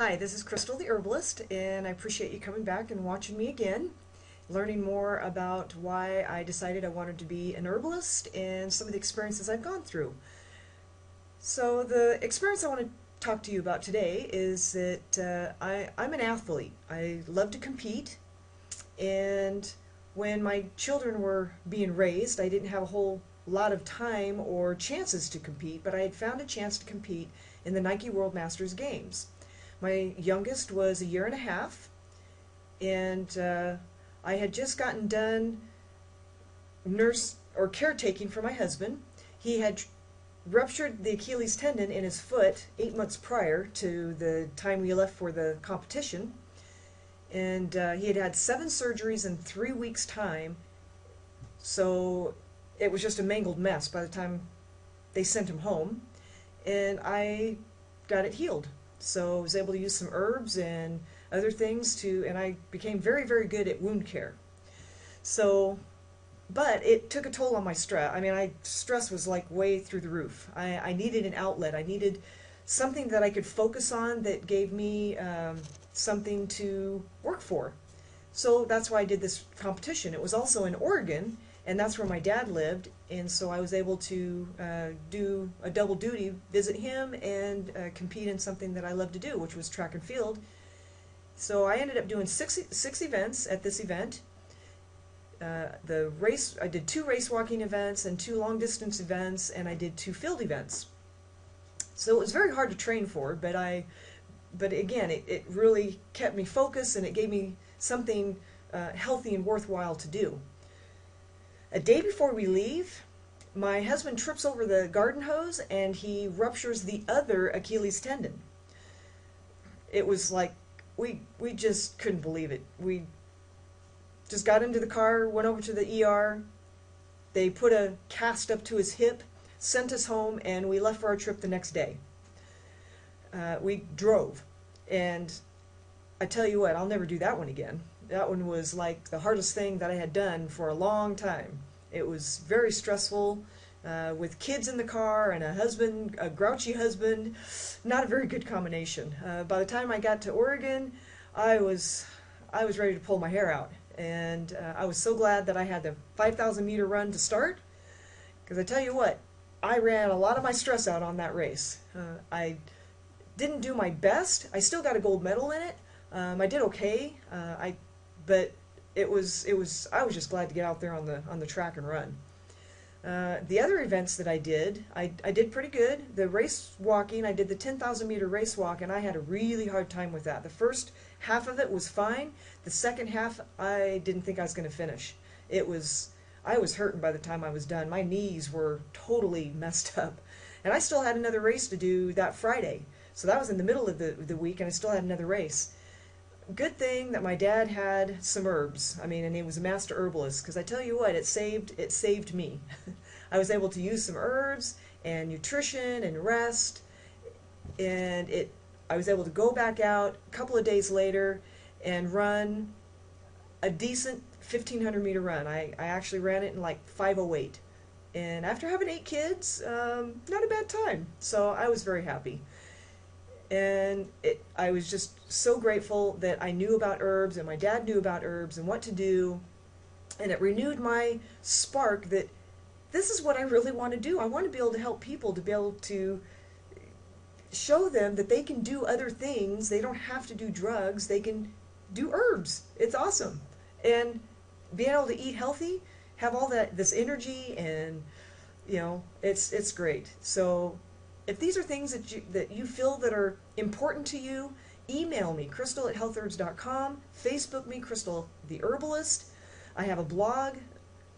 Hi, this is Crystal the Herbalist, and I appreciate you coming back and watching me again, learning more about why I decided I wanted to be an herbalist and some of the experiences I've gone through. So the experience I want to talk to you about today is that I'm an athlete. I love to compete, and when my children were being raised, I didn't have a whole lot of time or chances to compete, but I had found a chance to compete in the Nike World Masters Games. My youngest was a year and a half, and I had just gotten done nurse or caretaking for my husband. He had ruptured the Achilles tendon in his foot 8 months prior to the time we left for the competition, and he had had 7 surgeries in 3 weeks' time, so it was just a mangled mess by the time they sent him home, and I got it healed. So I was able to use some herbs and other things and I became very, very good at wound care. So, but it took a toll on my stress. Stress was like way through the roof. I needed an outlet. I needed something that I could focus on that gave me something to work for. So that's why I did this competition. It was also in Oregon, and that's where my dad lived, and so I was able to do a double duty, visit him and compete in something that I love to do, which was track and field. So I ended up doing six events at this event. I did 2 race walking events and 2 long distance events, and I did 2 field events. So it was very hard to train for, but again, it really kept me focused, and it gave me something healthy and worthwhile to do. A day before we leave, my husband trips over the garden hose and he ruptures the other Achilles tendon. It was like, we just couldn't believe it. We just got into the car, went over to the ER, they put a cast up to his hip, sent us home, and we left for our trip the next day. We drove, and I tell you what, I'll never do that one again. That one was like the hardest thing that I had done for a long time. It was very stressful, with kids in the car and a grouchy husband. Not a very good combination. By the time I got to Oregon, I was ready to pull my hair out, and I was so glad that I had the 5,000-meter run to start, because I tell you what, I ran a lot of my stress out on that race. I didn't do my best. I still got a gold medal in it. I did okay, but I was just glad to get out there on the track and run. The other events that I did pretty good. The race walking, I did the 10,000-meter race walk, and I had a really hard time with that. The first half of it was fine. The second half, I didn't think I was going to finish. I was hurting by the time I was done. My knees were totally messed up, and I still had another race to do that Friday. So that was in the middle of the week, and I still had another race. Good thing that my dad had some herbs. And he was a master herbalist, because I tell you what, it saved me. I was able to use some herbs and nutrition and rest, and I was able to go back out a couple of days later and run a decent 1,500-meter run. I actually ran it in like 5:08. And after having 8 kids, not a bad time. So I was very happy. And I was just so grateful that I knew about herbs, and my dad knew about herbs and what to do, and it renewed my spark that this is what I really want to do. I want to be able to help people, to be able to show them that they can do other things. They don't have to do drugs. They can do herbs. It's awesome. And being able to eat healthy, have all this energy, and it's great. So if these are things that you feel that are important to you, email me, crystal@healthherbs.com, Facebook me, Crystal the Herbalist. I have a blog,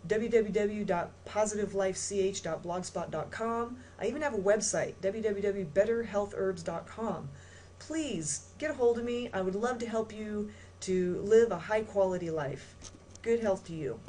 www.positivelifech.blogspot.com. I even have a website, www.betterhealthherbs.com. Please get a hold of me. I would love to help you to live a high quality life. Good health to you.